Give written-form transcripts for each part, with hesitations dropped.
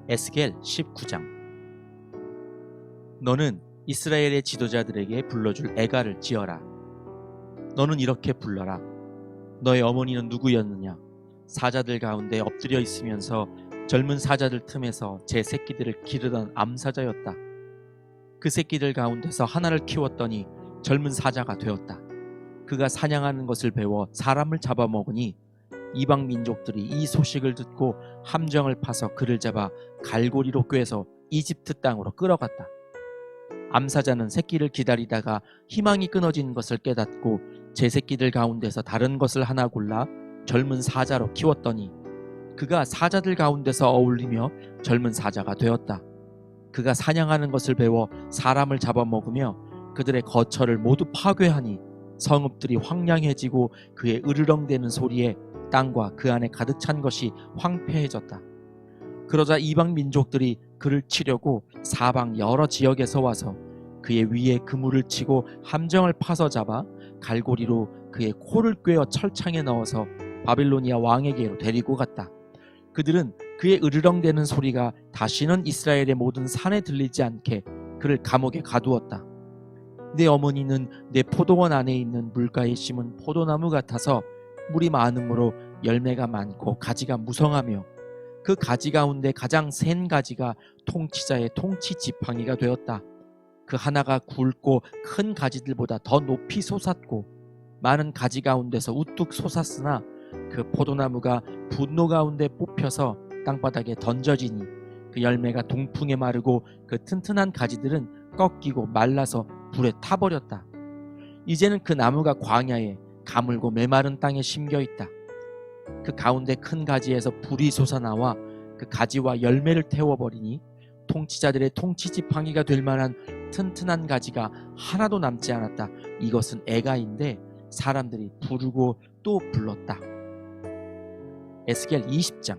에스겔 19장. 너는 이스라엘의 지도자들에게 불러줄 애가를 지어라. 너는 이렇게 불러라. 너의 어머니는 누구였느냐? 사자들 가운데 엎드려 있으면서 젊은 사자들 틈에서 제 새끼들을 기르던 암사자였다. 그 새끼들 가운데서 하나를 키웠더니 젊은 사자가 되었다. 그가 사냥하는 것을 배워 사람을 잡아먹으니 이방 민족들이 이 소식을 듣고 함정을 파서 그를 잡아 갈고리로 꿰서 이집트 땅으로 끌어갔다. 암사자는 새끼를 기다리다가 희망이 끊어진 것을 깨닫고 제 새끼들 가운데서 다른 것을 하나 골라 젊은 사자로 키웠더니 그가 사자들 가운데서 어울리며 젊은 사자가 되었다. 그가 사냥하는 것을 배워 사람을 잡아먹으며 그들의 거처를 모두 파괴하니 성읍들이 황량해지고 그의 으르렁대는 소리에 땅과 그 안에 가득 찬 것이 황폐해졌다. 그러자 이방 민족들이 그를 치려고 사방 여러 지역에서 와서 그의 위에 그물을 치고 함정을 파서 잡아 갈고리로 그의 코를 꿰어 철창에 넣어서 바빌로니아 왕에게로 데리고 갔다. 그들은 그의 으르렁대는 소리가 다시는 이스라엘의 모든 산에 들리지 않게 그를 감옥에 가두었다. 내 어머니는 내 포도원 안에 있는 물가에 심은 포도나무 같아서 물이 많으므로 열매가 많고 가지가 무성하며 그 가지 가운데 가장 센 가지가 통치자의 통치 지팡이가 되었다. 그 하나가 굵고 큰 가지들보다 더 높이 솟았고 많은 가지 가운데서 우뚝 솟았으나 그 포도나무가 분노 가운데 뽑혀서 땅바닥에 던져지니 그 열매가 동풍에 마르고 그 튼튼한 가지들은 꺾이고 말라서 불에 타버렸다. 이제는 그 나무가 광야에 가물고 메마른 땅에 심겨 있다. 그 가운데 큰 가지에서 불이 솟아나와 그 가지와 열매를 태워버리니 통치자들의 통치지팡이가 될 만한 튼튼한 가지가 하나도 남지 않았다. 이것은 애가인데 사람들이 부르고 또 불렀다. 에스겔 20장.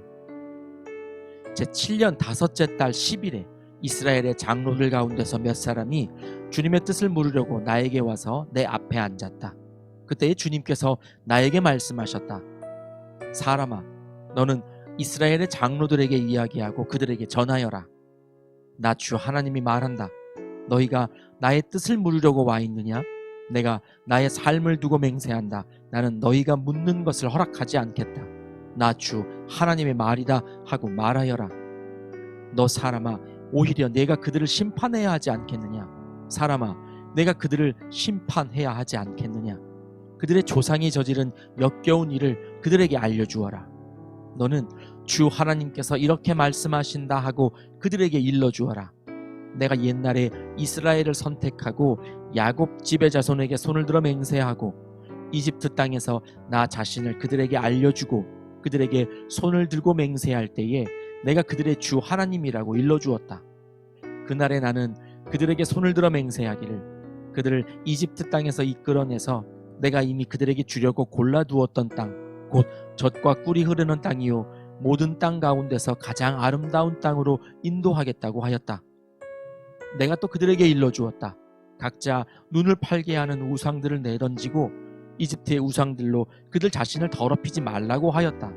제7년 5째 달 10일에 이스라엘의 장로들 가운데서 몇 사람이 주님의 뜻을 물으려고 나에게 와서 내 앞에 앉았다. 그때 주님께서 나에게 말씀하셨다. 사람아, 너는 이스라엘의 장로들에게 이야기하고 그들에게 전하여라. 나 주 하나님이 말한다. 너희가 나의 뜻을 물으려고 와 있느냐? 내가 나의 삶을 두고 맹세한다. 나는 너희가 묻는 것을 허락하지 않겠다. 나 주 하나님의 말이다 하고 말하여라. 너 사람아, 오히려 내가 그들을 심판해야 하지 않겠느냐? 사람아, 내가 그들을 심판해야 하지 않겠느냐? 그들의 조상이 저지른 역겨운 일을 그들에게 알려주어라. 너는 주 하나님께서 이렇게 말씀하신다 하고 그들에게 일러주어라. 내가 옛날에 이스라엘을 선택하고 야곱 집의 자손에게 손을 들어 맹세하고 이집트 땅에서 나 자신을 그들에게 알려주고 그들에게 손을 들고 맹세할 때에 내가 그들의 주 하나님이라고 일러주었다. 그날에 나는 그들에게 손을 들어 맹세하기를 그들을 이집트 땅에서 이끌어내서 내가 이미 그들에게 주려고 골라두었던 땅, 곧 젖과 꿀이 흐르는 땅이요 모든 땅 가운데서 가장 아름다운 땅으로 인도하겠다고 하였다. 내가 또 그들에게 일러주었다. 각자 눈을 팔게 하는 우상들을 내던지고 이집트의 우상들로 그들 자신을 더럽히지 말라고 하였다.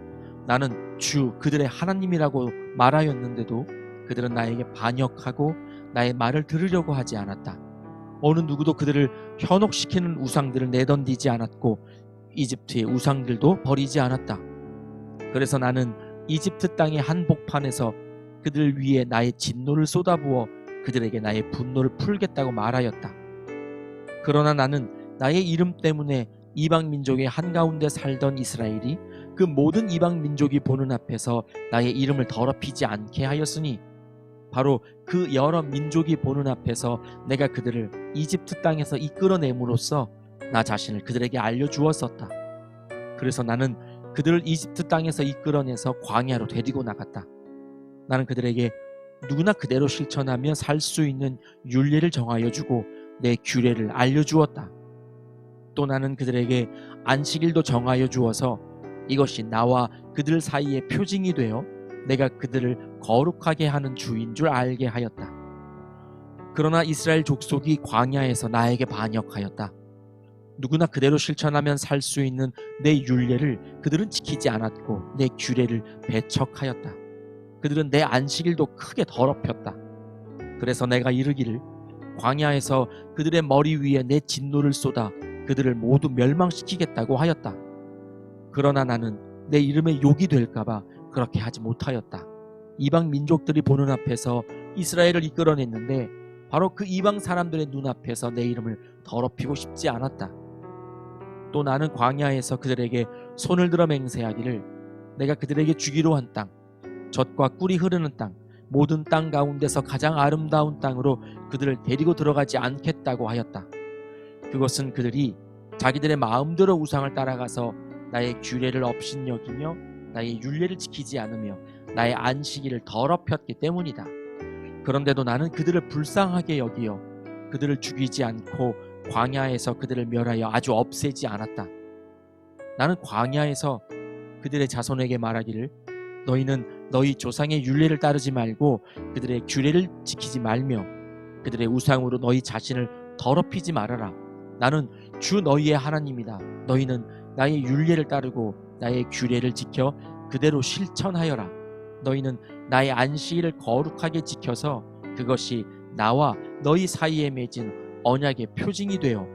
나는 주 그들의 하나님이라고 말하였는데도 그들은 나에게 반역하고 나의 말을 들으려고 하지 않았다. 어느 누구도 그들을 현혹시키는 우상들을 내던지지 않았고 이집트의 우상들도 버리지 않았다. 그래서 나는 이집트 땅의 한복판에서 그들 위에 나의 진노를 쏟아부어 그들에게 나의 분노를 풀겠다고 말하였다. 그러나 나는 나의 이름 때문에 이방 민족의 한가운데 살던 이스라엘이 그 모든 이방 민족이 보는 앞에서 나의 이름을 더럽히지 않게 하였으니 바로 그 여러 민족이 보는 앞에서 내가 그들을 이집트 땅에서 이끌어냄으로써 나 자신을 그들에게 알려주었었다. 그래서 나는 그들을 이집트 땅에서 이끌어내서 광야로 데리고 나갔다. 나는 그들에게 누구나 그대로 실천하며 살 수 있는 율례를 정하여 주고 내 규례를 알려주었다. 또 나는 그들에게 안식일도 정하여 주어서 이것이 나와 그들 사이의 표징이 되어 내가 그들을 거룩하게 하는 주인 줄 알게 하였다. 그러나 이스라엘 족속이 광야에서 나에게 반역하였다. 누구나 그대로 실천하면 살 수 있는 내 율례를 그들은 지키지 않았고 내 규례를 배척하였다. 그들은 내 안식일도 크게 더럽혔다. 그래서 내가 이르기를 광야에서 그들의 머리 위에 내 진노를 쏟아 그들을 모두 멸망시키겠다고 하였다. 그러나 나는 내 이름의 욕이 될까봐 그렇게 하지 못하였다. 이방 민족들이 보는 앞에서 이스라엘을 이끌어냈는데 바로 그 이방 사람들의 눈앞에서 내 이름을 더럽히고 싶지 않았다. 또 나는 광야에서 그들에게 손을 들어 맹세하기를 내가 그들에게 주기로 한 땅, 젖과 꿀이 흐르는 땅, 모든 땅 가운데서 가장 아름다운 땅으로 그들을 데리고 들어가지 않겠다고 하였다. 그것은 그들이 자기들의 마음대로 우상을 따라가서 나의 규례를 업신여기며 나의 율례를 지키지 않으며 나의 안식일을 더럽혔기 때문이다. 그런데도 나는 그들을 불쌍하게 여기어 그들을 죽이지 않고 광야에서 그들을 멸하여 아주 없애지 않았다. 나는 광야에서 그들의 자손에게 말하기를 너희는 너희 조상의 율례를 따르지 말고 그들의 규례를 지키지 말며 그들의 우상으로 너희 자신을 더럽히지 말아라. 나는 주 너희의 하나님이다. 너희는 나의 율례를 따르고 나의 규례를 지켜 그대로 실천하여라. 너희는 나의 안식일을 거룩하게 지켜서 그것이 나와 너희 사이에 맺은 언약의 표징이 되어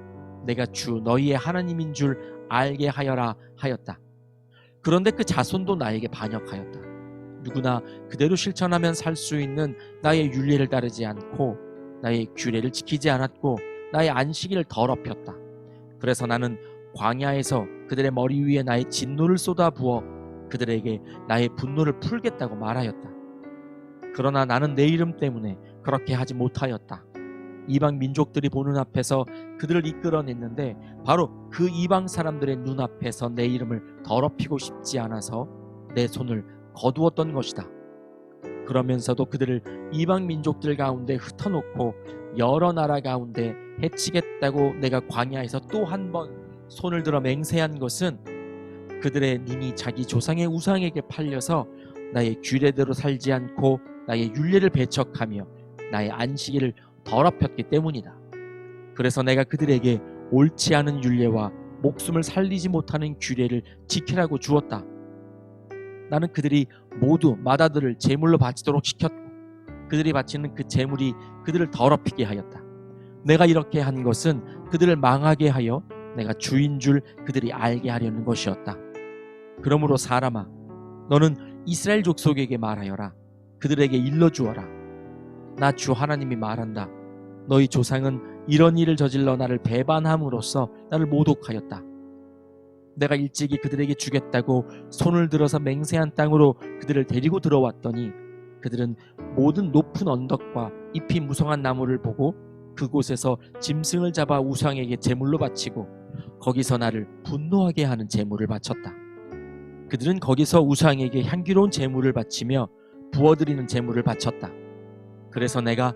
내가 주 너희의 하나님인 줄 알게 하여라 하였다. 그런데 그 자손도 나에게 반역하였다. 누구나 그대로 실천하면 살 수 있는 나의 율례를 따르지 않고 나의 규례를 지키지 않았고 나의 안식일을 더럽혔다. 그래서 나는 광야에서 그들의 머리 위에 나의 진노를 쏟아부어 그들에게 나의 분노를 풀겠다고 말하였다. 그러나 나는 내 이름 때문에 그렇게 하지 못하였다. 이방 민족들이 보는 앞에서 그들을 이끌어냈는데 바로 그 이방 사람들의 눈앞에서 내 이름을 더럽히고 싶지 않아서 내 손을 거두었던 것이다. 그러면서도 그들을 이방 민족들 가운데 흩어놓고 여러 나라 가운데 해치겠다고 내가 광야에서 또 한 번 손을 들어 맹세한 것은 그들의 눈이 자기 조상의 우상에게 팔려서 나의 규례대로 살지 않고 나의 율례를 배척하며 나의 안식일을 더럽혔기 때문이다. 그래서 내가 그들에게 옳지 않은 율례와 목숨을 살리지 못하는 규례를 지키라고 주었다. 나는 그들이 모두 맏아들을 제물로 바치도록 시켰고 그들이 바치는 그 제물이 그들을 더럽히게 하였다. 내가 이렇게 한 것은 그들을 망하게 하여 내가 주인 줄 그들이 알게 하려는 것이었다. 그러므로 사람아, 너는 이스라엘 족속에게 말하여라. 그들에게 일러주어라. 나 주 하나님이 말한다. 너희 조상은 이런 일을 저질러 나를 배반함으로써 나를 모독하였다. 내가 일찍이 그들에게 주겠다고 손을 들어서 맹세한 땅으로 그들을 데리고 들어왔더니 그들은 모든 높은 언덕과 잎이 무성한 나무를 보고 그곳에서 짐승을 잡아 우상에게 제물로 바치고 거기서 나를 분노하게 하는 제물을 바쳤다. 그들은 거기서 우상에게 향기로운 제물을 바치며 부어드리는 제물을 바쳤다. 그래서 내가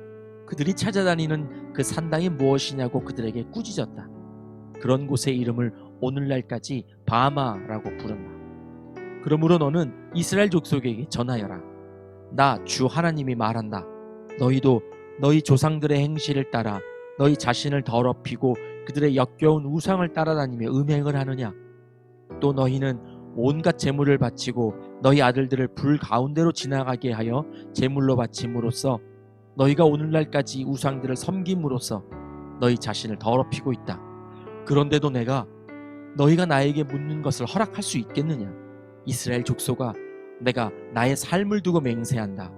그들이 찾아다니는 그 산당이 무엇이냐고 그들에게 꾸짖었다. 그런 곳의 이름을 오늘날까지 바마라고 부른다. 그러므로 너는 이스라엘 족속에게 전하여라. 나 주 하나님이 말한다. 너희도 너희 조상들의 행실을 따라 너희 자신을 더럽히고 그들의 역겨운 우상을 따라다니며 음행을 하느냐? 또 너희는 온갖 제물을 바치고 너희 아들들을 불 가운데로 지나가게 하여 제물로 바침으로써 너희가 오늘날까지 우상들을 섬김으로써 너희 자신을 더럽히고 있다. 그런데도 내가 너희가 나에게 묻는 것을 허락할 수 있겠느냐? 이스라엘 족속아, 내가 나의 삶을 두고 맹세한다.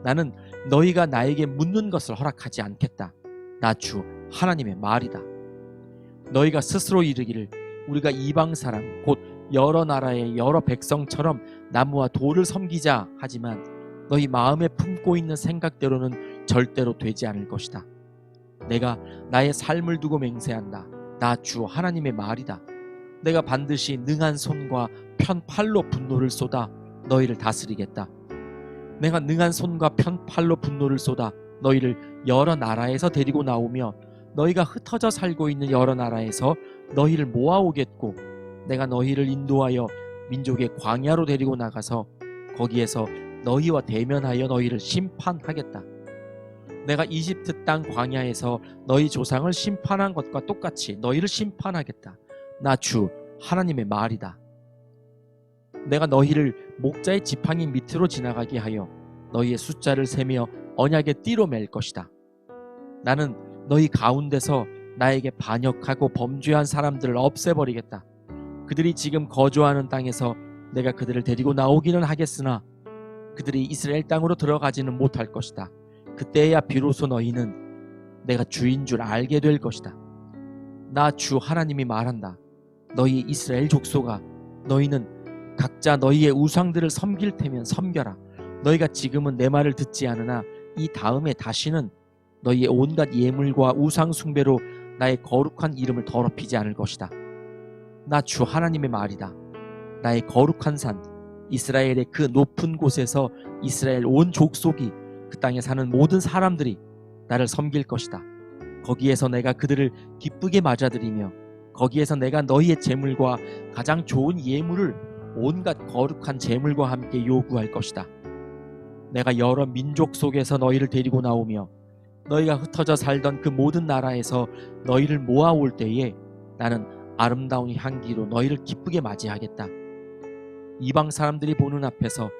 나는 너희가 나에게 묻는 것을 허락하지 않겠다. 나 주 하나님의 말이다. 너희가 스스로 이르기를 우리가 이방 사람 곧 여러 나라의 여러 백성처럼 나무와 돌을 섬기자 하지만 너희 마음에 품고 있는 생각대로는 절대로 되지 않을 것이다. 내가 나의 삶을 두고 맹세한다. 나 주 하나님의 말이다. 내가 반드시 능한 손과 편 팔로 분노를 쏟아 너희를 다스리겠다. 내가 능한 손과 편 팔로 분노를 쏟아 너희를 여러 나라에서 데리고 나오며 너희가 흩어져 살고 있는 여러 나라에서 너희를 모아오겠고 내가 너희를 인도하여 민족의 광야로 데리고 나가서 거기에서 너희와 대면하여 너희를 심판하겠다. 내가 이집트 땅 광야에서 너희 조상을 심판한 것과 똑같이 너희를 심판하겠다. 나 주 하나님의 말이다. 내가 너희를 목자의 지팡이 밑으로 지나가게 하여 너희의 숫자를 세며 언약의 띠로 맬 것이다. 나는 너희 가운데서 나에게 반역하고 범죄한 사람들을 없애버리겠다. 그들이 지금 거주하는 땅에서 내가 그들을 데리고 나오기는 하겠으나 그들이 이스라엘 땅으로 들어가지는 못할 것이다. 그때야 비로소 너희는 내가 주인 줄 알게 될 것이다. 나 주 하나님이 말한다. 너희 이스라엘 족속아, 너희는 각자 너희의 우상들을 섬길 테면 섬겨라. 너희가 지금은 내 말을 듣지 않으나 이 다음에 다시는 너희의 온갖 예물과 우상 숭배로 나의 거룩한 이름을 더럽히지 않을 것이다. 나 주 하나님의 말이다. 나의 거룩한 산 이스라엘의 그 높은 곳에서 이스라엘 온 족속이 그 땅에 사는 모든 사람들이 나를 섬길 것이다. 거기에서 내가 그들을 기쁘게 맞아들이며 거기에서 내가 너희의 재물과 가장 좋은 예물을 온갖 거룩한 재물과 함께 요구할 것이다. 내가 여러 민족 속에서 너희를 데리고 나오며 너희가 흩어져 살던 그 모든 나라에서 너희를 모아올 때에 나는 아름다운 향기로 너희를 기쁘게 맞이하겠다. 이방 사람들이 보는 앞에서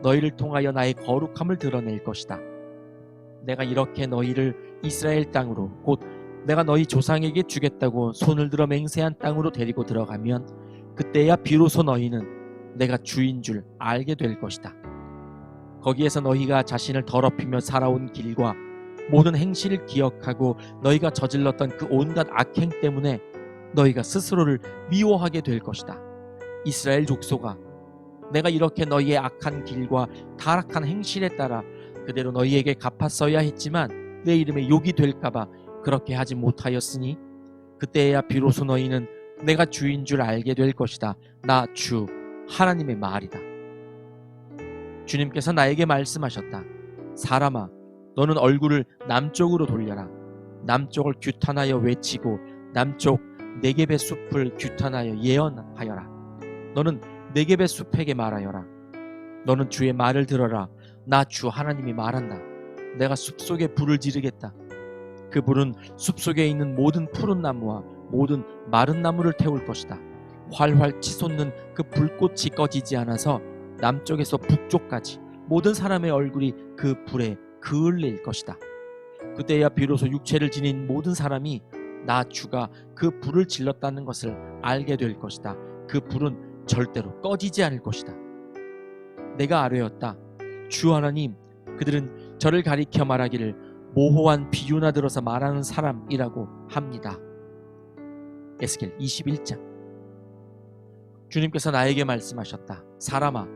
너희를 통하여 나의 거룩함을 드러낼 것이다. 내가 이렇게 너희를 이스라엘 땅으로 곧 내가 너희 조상에게 주겠다고 손을 들어 맹세한 땅으로 데리고 들어가면 그때야 비로소 너희는 내가 주인 줄 알게 될 것이다. 거기에서 너희가 자신을 더럽히며 살아온 길과 모든 행실을 기억하고 너희가 저질렀던 그 온갖 악행 때문에 너희가 스스로를 미워하게 될 것이다. 이스라엘 족속아, 내가 이렇게 너희의 악한 길과 타락한 행실에 따라 그대로 너희에게 갚았어야 했지만 내 이름에 욕이 될까봐 그렇게 하지 못하였으니 그때야 비로소 너희는 내가 주인 줄 알게 될 것이다. 나 주 하나님의 말이다. 주님께서 나에게 말씀하셨다. 사람아, 너는 얼굴을 남쪽으로 돌려라. 남쪽을 규탄하여 외치고 남쪽 네겝의 숲을 규탄하여 예언하여라. 너는 네겝의 숲에게 말하여라. 너는 주의 말을 들어라. 나 주 하나님이 말한다. 내가 숲속에 불을 지르겠다. 그 불은 숲속에 있는 모든 푸른 나무와 모든 마른 나무를 태울 것이다. 활활 치솟는 그 불꽃이 꺼지지 않아서 남쪽에서 북쪽까지 모든 사람의 얼굴이 그 불에 그을릴 것이다. 그때야 비로소 육체를 지닌 모든 사람이 나 주가 그 불을 질렀다는 것을 알게 될 것이다. 그 불은 절대로 꺼지지 않을 것이다. 내가 아뢰었다. 주 하나님, 그들은 저를 가리켜 말하기를 모호한 비유나 들어서 말하는 사람이라고 합니다. 에스겔 21장. 주님께서 나에게 말씀하셨다. 사람아,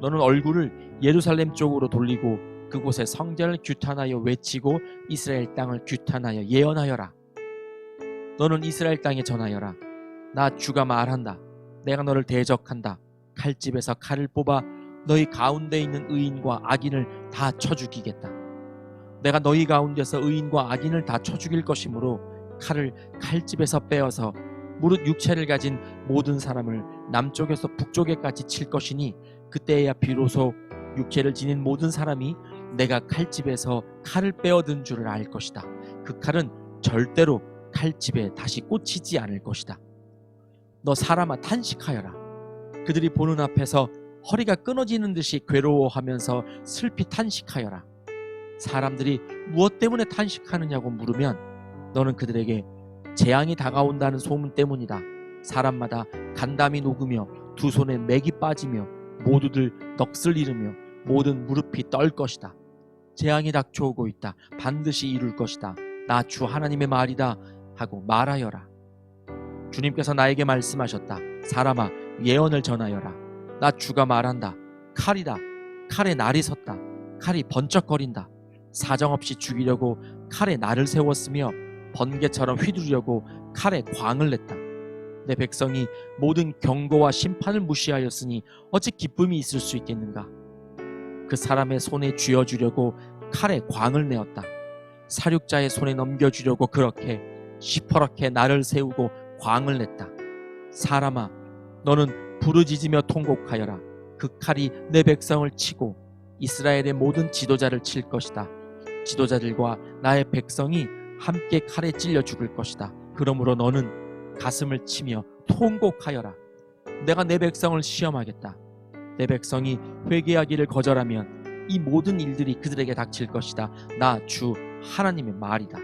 너는 얼굴을 예루살렘 쪽으로 돌리고 그곳에 성전을 규탄하여 외치고 이스라엘 땅을 규탄하여 예언하여라. 너는 이스라엘 땅에 전하여라. 나 주가 말한다. 내가 너를 대적한다. 칼집에서 칼을 뽑아 너희 가운데 있는 의인과 악인을 다 쳐 죽이겠다. 내가 너희 가운데서 의인과 악인을 다 쳐 죽일 것이므로 칼을 칼집에서 빼어서 무릇 육체를 가진 모든 사람을 남쪽에서 북쪽에까지 칠 것이니 그때야 비로소 육체를 지닌 모든 사람이 내가 칼집에서 칼을 빼어든 줄을 알 것이다. 그 칼은 절대로 칼집에 다시 꽂히지 않을 것이다. 너 사람아, 탄식하여라. 그들이 보는 앞에서 허리가 끊어지는 듯이 괴로워하면서 슬피 탄식하여라. 사람들이 무엇 때문에 탄식하느냐고 물으면 너는 그들에게 재앙이 다가온다는 소문 때문이다. 사람마다 간담이 녹으며 두 손에 맥이 빠지며 모두들 넋을 잃으며 모든 무릎이 떨 것이다. 재앙이 닥쳐오고 있다. 반드시 이룰 것이다. 나 주 하나님의 말이다 하고 말하여라. 주님께서 나에게 말씀하셨다. 사람아, 예언을 전하여라. 나 주가 말한다. 칼이다. 칼에 날이 섰다. 칼이 번쩍거린다. 사정없이 죽이려고 칼에 날을 세웠으며 번개처럼 휘두르려고 칼에 광을 냈다. 내 백성이 모든 경고와 심판을 무시하였으니 어찌 기쁨이 있을 수 있겠는가. 그 사람의 손에 쥐어주려고 칼에 광을 내었다. 사륙자의 손에 넘겨주려고 그렇게 시퍼렇게 날을 세우고 광을 냈다. 사람아, 너는 부르짖으며 통곡하여라. 그 칼이 내 백성을 치고 이스라엘의 모든 지도자를 칠 것이다. 지도자들과 나의 백성이 함께 칼에 찔려 죽을 것이다. 그러므로 너는 가슴을 치며 통곡하여라. 내가 내 백성을 시험하겠다. 내 백성이 회개하기를 거절하면 이 모든 일들이 그들에게 닥칠 것이다. 나 주 하나님의 말이다.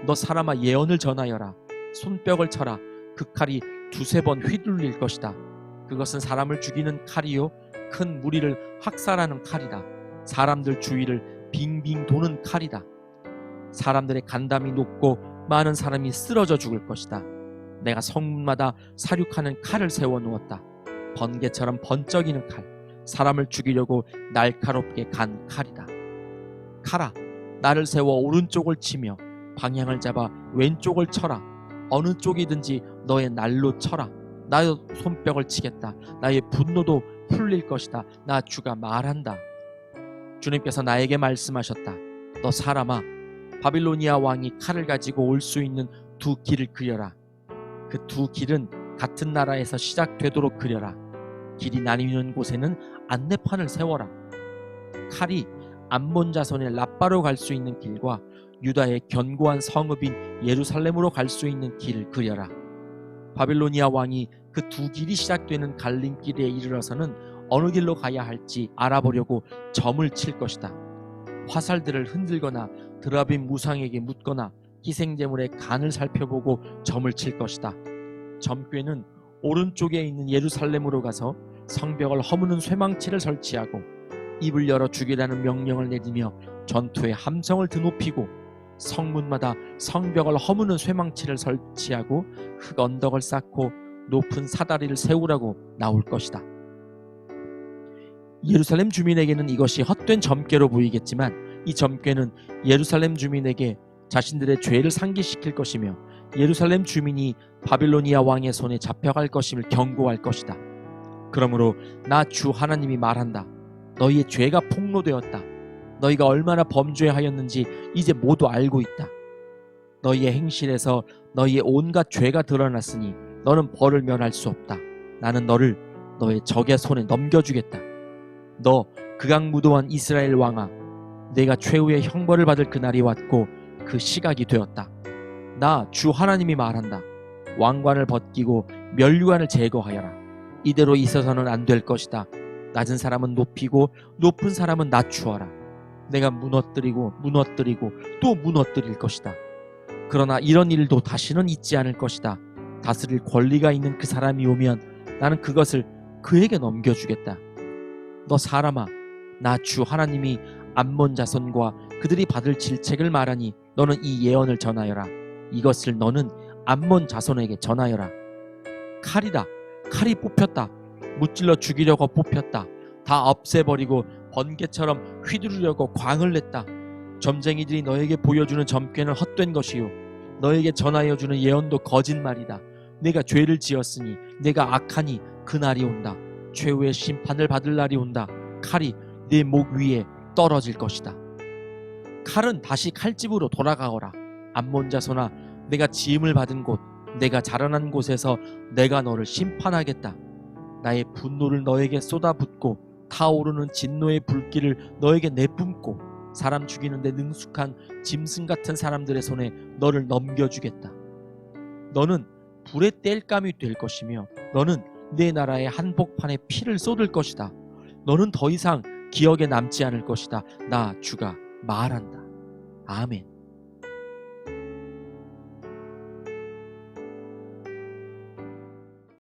너 사람아, 예언을 전하여라. 손뼉을 쳐라. 그 칼이 두세 번 휘둘릴 것이다. 그것은 사람을 죽이는 칼이요 큰 무리를 학살하는 칼이다. 사람들 주위를 빙빙 도는 칼이다. 사람들의 간담이 높고 많은 사람이 쓰러져 죽을 것이다. 내가 성문마다 사륙하는 칼을 세워놓았다. 번개처럼 번쩍이는 칼, 사람을 죽이려고 날카롭게 간 칼이다. 칼아, 나를 세워 오른쪽을 치며 방향을 잡아 왼쪽을 쳐라. 어느 쪽이든지 너의 날로 쳐라. 나의 손뼉을 치겠다. 나의 분노도 풀릴 것이다. 나 주가 말한다. 주님께서 나에게 말씀하셨다. 너 사람아, 바빌로니아 왕이 칼을 가지고 올 수 있는 두 길을 그려라. 그 두 길은 같은 나라에서 시작되도록 그려라. 길이 나뉘는 곳에는 안내판을 세워라. 칼이 암몬 자손의 라빠로 갈 수 있는 길과 유다의 견고한 성읍인 예루살렘으로 갈 수 있는 길을 그려라. 바빌로니아 왕이 그 두 길이 시작되는 갈림길에 이르러서는 어느 길로 가야 할지 알아보려고 점을 칠 것이다. 화살들을 흔들거나 드라빔 무상에게 묻거나 희생제물의 간을 살펴보고 점을 칠 것이다. 점괘는 오른쪽에 있는 예루살렘으로 가서 성벽을 허무는 쇠망치를 설치하고 입을 열어 죽이라는 명령을 내리며 전투의 함성을 드높이고 성문마다 성벽을 허무는 쇠망치를 설치하고 흙 언덕을 쌓고 높은 사다리를 세우라고 나올 것이다. 예루살렘 주민에게는 이것이 헛된 점괘로 보이겠지만 이 점괘는 예루살렘 주민에게 자신들의 죄를 상기시킬 것이며 예루살렘 주민이 바빌로니아 왕의 손에 잡혀갈 것임을 경고할 것이다. 그러므로 나 주 하나님이 말한다. 너희의 죄가 폭로되었다. 너희가 얼마나 범죄하였는지 이제 모두 알고 있다. 너희의 행실에서 너희의 온갖 죄가 드러났으니 너는 벌을 면할 수 없다. 나는 너를 너의 적의 손에 넘겨주겠다. 너 극악무도한 이스라엘 왕아, 내가 최후의 형벌을 받을 그날이 왔고 그 시각이 되었다. 나 주 하나님이 말한다. 왕관을 벗기고 면류관을 제거하여라. 이대로 있어서는 안 될 것이다. 낮은 사람은 높이고 높은 사람은 낮추어라. 내가 무너뜨리고 또 무너뜨릴 것이다. 그러나 이런 일도 다시는 있지 않을 것이다. 다스릴 권리가 있는 그 사람이 오면 나는 그것을 그에게 넘겨주겠다. 너 사람아, 나 주 하나님이 암몬 자손과 그들이 받을 질책을 말하니 너는 이 예언을 전하여라. 이것을 너는 암몬 자손에게 전하여라. 칼이다. 칼이 뽑혔다. 무찔러 죽이려고 뽑혔다. 다 없애버리고 번개처럼 휘두르려고 광을 냈다. 점쟁이들이 너에게 보여주는 점괘는 헛된 것이요 너에게 전하여주는 예언도 거짓말이다. 내가 죄를 지었으니 내가 악하니 그날이 온다. 최후의 심판을 받을 날이 온다. 칼이 내 목 위에 떨어질 것이다. 칼은 다시 칼집으로 돌아가거라. 암몬 자손아, 내가 지음을 받은 곳, 내가 자라난 곳에서 내가 너를 심판하겠다. 나의 분노를 너에게 쏟아붓고 타오르는 진노의 불길을 너에게 내뿜고 사람 죽이는 데 능숙한 짐승 같은 사람들의 손에 너를 넘겨주겠다. 너는 불의 땔감이 될 것이며 너는 내 나라의 한복판에 피를 쏟을 것이다. 너는 더 이상 기억에 남지 않을 것이다. 나 주가 말한다. 아멘.